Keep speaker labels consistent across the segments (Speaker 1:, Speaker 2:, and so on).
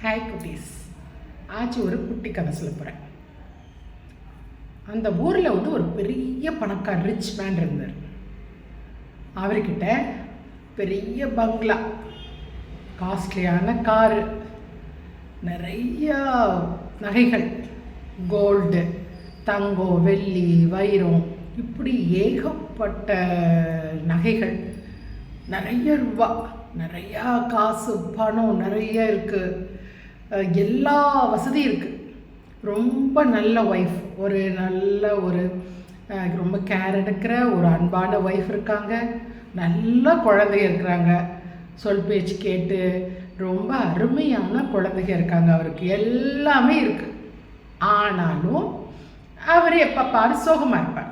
Speaker 1: Hi குட்டீஸ். ஆச்சு ஒரு குட்டி கதை சொல்ல போகிறேன். அந்த ஊரில் ஒரு பெரிய பணக்கார ரிச் மேன் இருந்தார். அவர்கிட்ட பெரிய பங்களா, காஸ்ட்லியான காரு, நிறையா நகைகள், கோல்டு, தங்கம், வெள்ளி, வைரம், இப்படி ஏகப்பட்ட நகைகள், நிறைய ரூபா, நிறையா காசு, பணம் நிறைய இருக்குது. எல்லா வசதியும் இருக்குது. ரொம்ப நல்ல ஒய்ஃப், ரொம்ப கேர் எடுக்கிற ஒரு அன்பான ஒய்ஃப் இருக்காங்க. நல்ல குழந்தைங்க இருக்கிறாங்க, சொல் பேச்சு கேட்டு ரொம்ப அருமையான குழந்தைங்க இருக்காங்க. அவருக்கு எல்லாமே இருக்குது. ஆனாலும் அவர் எப்போ பாரு சோகமாக இருப்பார்,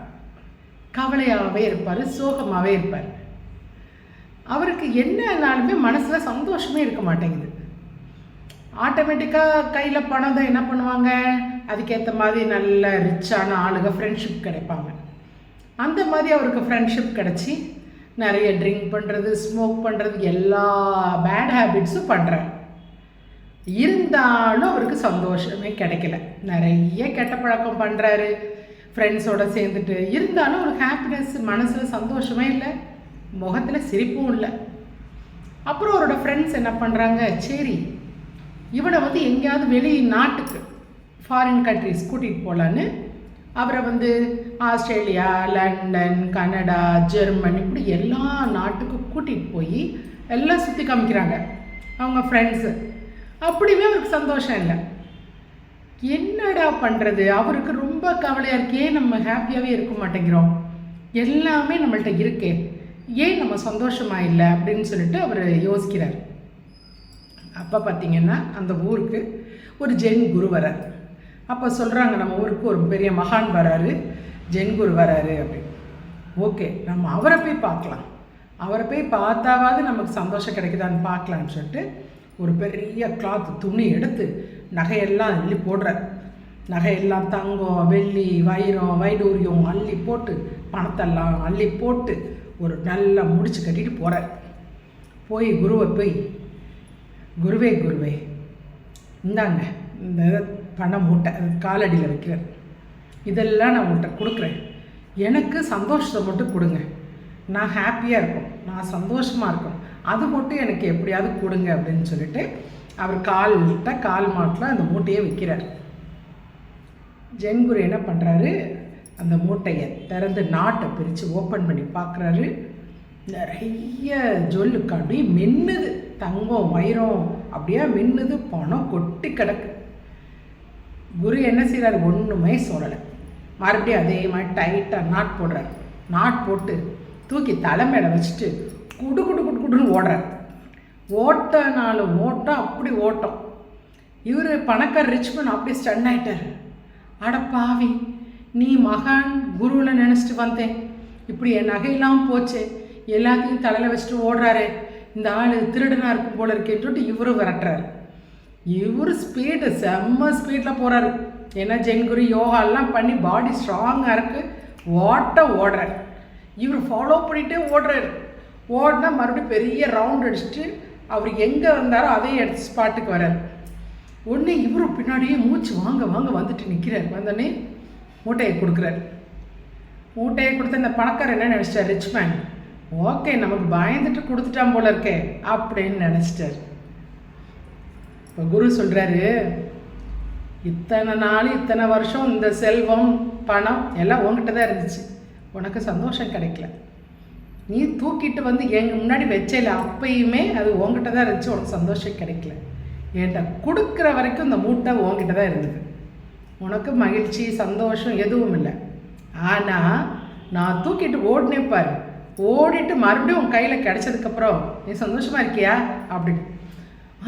Speaker 1: கவலையாகவே இருப்பார், சோகமாகவே இருப்பார். அவருக்கு என்னன்னாலுமே மனசில் சந்தோஷமே இருக்க மாட்டேங்குது. ஆட்டோமேட்டிக்காக கையில் பணம் தான் என்ன பண்ணுவாங்க, அதுக்கேற்ற மாதிரி நல்ல ரிச்சான ஆளுங்க ஃப்ரெண்ட்ஷிப் கிடைப்பாங்க. அந்த மாதிரி அவருக்கு ஃப்ரெண்ட்ஷிப் கிடச்சி நிறைய ட்ரிங்க் பண்ணுறது, ஸ்மோக் பண்ணுறது, எல்லா பேட் ஹேபிட்ஸும் பண்ணுறாரு. இருந்தாலும் அவருக்கு சந்தோஷமே கிடைக்கல. நிறைய கெட்ட பழக்கம் பண்ணுறாரு ஃப்ரெண்ட்ஸோடு சேர்ந்துட்டு. இருந்தாலும் ஒரு ஹாப்பினஸ், மனசில் சந்தோஷமே இல்லை, முகத்தில் சிரிப்பும் இல்லை. அப்புறம் அவரோட ஃப்ரெண்ட்ஸ் என்ன பண்ணுறாங்க, சரி இவனை எங்கேயாவது வெளி நாட்டுக்கு, ஃபாரின் கண்ட்ரிஸ் கூட்டிகிட்டு போகலான்னு அவரை ஆஸ்திரேலியா, லண்டன், கனடா, ஜெர்மன், இப்படி எல்லா நாட்டுக்கும் கூட்டிகிட்டு போய் எல்லாம் சுற்றி காமிக்கிறாங்க அவங்க ஃப்ரெண்ட்ஸு. அப்படியுமே அவருக்கு சந்தோஷம் இல்லை. என்னடா பண்ணுறது, அவருக்கு ரொம்ப கவலையாக இருக்கே, நம்ம ஹாப்பியாகவே இருக்க மாட்டேங்கிறோம், எல்லாமே நம்மள்கிட்ட இருக்கே, ஏன் நம்ம சந்தோஷமாக இல்லை அப்படின்னு சொல்லிட்டு அவர் யோசிக்கிறார். அப்போ பார்த்திங்கன்னா அந்த ஊருக்கு ஒரு ஜென் குரு வரார். அப்போ சொல்கிறாங்க, நம்ம ஊருக்கு ஒரு பெரிய மகான் வராரு, ஜென் குரு வராரு அப்படின்னு. ஓகே, நம்ம அவரை போய் பார்க்கலாம், அவரை போய் பார்த்தாவது நமக்கு சந்தோஷம் கிடைக்குதான்னு பார்க்கலான்னு சொல்லிட்டு ஒரு பெரிய கிளாத் துணி எடுத்து நகையெல்லாம் அள்ளி போடுறார். நகையெல்லாம் தங்கம், வெள்ளி, வைரம், வைடூரியம் அள்ளி போட்டு, பணத்தெல்லாம் அள்ளி போட்டு ஒரு நல்லா முடிச்சு கட்டிட்டு போகிறார். போய் குருவை போய், குருவே குருவே இந்தாங்க இந்த பண மூட்டை, காலடியில் வைக்கிறார், இதெல்லாம் நான் உங்கள்கிட்ட கொடுக்குறேன், எனக்கு சந்தோஷத்தை மட்டும் கொடுங்க, நான் ஹாப்பியாக இருக்கும், நான் சந்தோஷமாக இருக்கும், அது மட்டும் எனக்கு எப்படியாவது கொடுங்க அப்படின்னு சொல்லிட்டு அவர் கால் மாட்டில் அந்த மூட்டையை வைக்கிறார். ஜென்குரு என்ன பண்ணுறாரு, அந்த மூட்டையை திறந்து நாட்டை பிரித்து ஓப்பன் பண்ணி பார்க்குறாரு. நிறைய ஜொல்லுக்கு அப்படியே மின்னுது, தங்கம் வைரம் அப்படியே மின்னுது, பணம் கொட்டி கிடக்கு. குரு என்ன செய்கிறாரு, ஒன்றுமே சொல்லலை. மறுபடியும் அதே மாதிரி டைட்டாக நாட் போடுறாரு. நாட் போட்டு தூக்கி தலைமையில வச்சுட்டு குடு குடு குடு குடுன்னு ஓடுறார். ஓட்டனாலும் ஓட்டம், அப்படி ஓட்டம். இவர் பணக்கார ரிச்மேன் அப்படியே ஸ்டன் ஆகிட்டார். அட பாவி, நீ மகான் குருவில் நினச்சிட்டு வந்தேன், இப்படி என் நகையெல்லாம் போச்சு, எல்லாத்தையும் தலையில் வச்சுட்டு ஓடுறாரு, இந்த ஆள் திருடனாக இருக்கும் போல இருக்கேன்னு சொல்லிட்டு இவரும் விரட்டுறாரு. இவர் ஸ்பீடு, செம்ம ஸ்பீடில் போகிறாரு. ஏன்னா ஜென்குரு யோகாலாம் பண்ணி பாடி ஸ்ட்ராங்காக இருக்குது, ஓடுறாரு. இவர் ஃபாலோ பண்ணிகிட்டே ஓடுறாரு. ஓடினா மறுபடியும் பெரிய ரவுண்ட் அடிச்சுட்டு அவர் எங்கே வந்தாரோ அதே எடுத்து ஸ்பாட்டுக்கு வர்றார். ஒன்று இவரும் பின்னாடியே மூச்சு வாங்க வந்துட்டு நிற்கிறார். வந்தோடனே மூட்டையை கொடுக்குறாரு. மூட்டையை கொடுத்த இந்த பணக்காரர் என்ன நினச்சிட்டார், ரிச்மேன், ஓகே நமக்கு பயந்துட்டு கொடுத்துட்டான் போல இருக்கே அப்படின்னு நினச்சிட்டார். இப்போ குரு சொல்கிறாரு, இத்தனை நாள், இத்தனை வருஷம் இந்த செல்வம், பணம் எல்லாம் உங்ககிட்ட தான் இருந்துச்சு, உனக்கு சந்தோஷம் கிடைக்கல. நீ தூக்கிட்டு எங்கள் முன்னாடி வச்சல, அப்பயுமே அது உங்ககிட்ட தான் இருந்துச்சு, உனக்கு சந்தோஷம் கிடைக்கல. ஏன்டா கொடுக்குற வரைக்கும் இந்த மூட்டை உங்ககிட்ட தான் இருந்தது, உனக்கு மகிழ்ச்சி சந்தோஷம் எதுவும் இல்லை. ஆனால் நான் தூக்கிட்டு ஓடினே பாரு, ஓடிட்டு மறுபடியும் உன் கையில் கிடச்சதுக்கப்புறம் நீ சந்தோஷமாக இருக்கியா அப்படின்னு.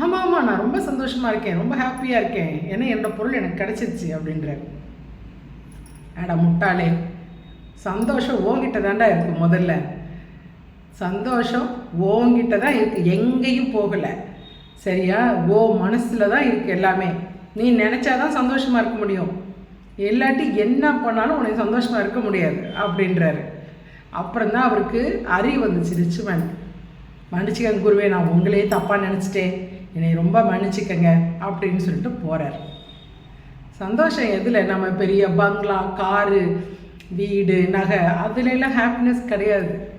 Speaker 1: ஆமாம் நான் ரொம்ப சந்தோஷமாக இருக்கேன், ரொம்ப ஹாப்பியாக இருக்கேன், ஏன்னா என்னோடய பொருள் எனக்கு கிடச்சிருச்சு அப்படின்றார். அட முட்டாளே, சந்தோஷம் ஓங்கிட்ட தாண்டா இருக்குது. முதல்ல சந்தோஷம் ஓங்கிட்ட தான் இருக்குது, எங்கேயும் போகலை, சரியா? மனசில் தான் இருக்குது எல்லாமே. நீ நினச்சாதான் சந்தோஷமாக இருக்க முடியும், இல்லாட்டி என்ன பண்ணாலும் உனக்கு சந்தோஷமாக இருக்க முடியாது அப்படின்றாரு. அப்புறம்தான் அவருக்கு அறிவு வந்துச்சு ரிச்மேன். மன்னிச்சுக்கங்க குருவே, நான் உங்களே தப்பாக நினச்சிட்டேன், என்னை ரொம்ப மன்னிச்சிக்கங்க அப்படின்னு சொல்லிட்டு போகிறார். சந்தோஷம் எதில்? நம்ம பெரிய பங்களா, காரு, வீடு, நகை, அதுலெல்லாம் ஹாப்பினஸ் கிடையாது.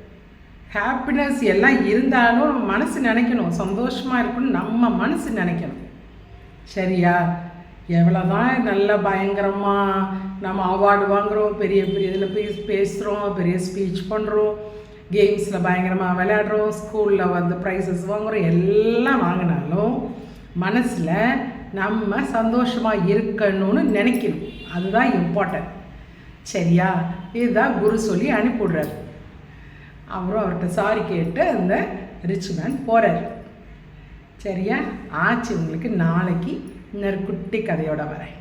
Speaker 1: ஹாப்பினஸ் எல்லாம் இருந்தாலும் நம்ம மனசு நினைக்கணும், சந்தோஷமாக இருக்கணும், நம்ம மனசு நினைக்கணும். சரியா? எவ்வளோதான் நல்லா பயங்கரமாக நம்ம அவார்டு வாங்குகிறோம், பெரிய பெரிய இதில் பேசுகிறோம், பெரிய ஸ்பீச் பண்ணுறோம், கேம்ஸில் பயங்கரமாக விளையாடுறோம், ஸ்கூலில் வந்து ப்ரைஸஸ் வாங்குகிறோம், எல்லாம் வாங்கினாலும் மனசில் நம்ம சந்தோஷமாக இருக்கணும்னு நினைக்கணும். அதுதான் இம்பார்ட்டன்ட். சரியா? இதுதான் குரு சொல்லி அனுப்பிவிடுறாரு. அவரும் அவர்கிட்ட சாரி கேட்டு அந்த ரிச் மேன் போகிறார். சரியா? ஆச்சு. உங்களுக்கு நாளைக்கு இன்னொரு குட்டி கதையோட வரேன்.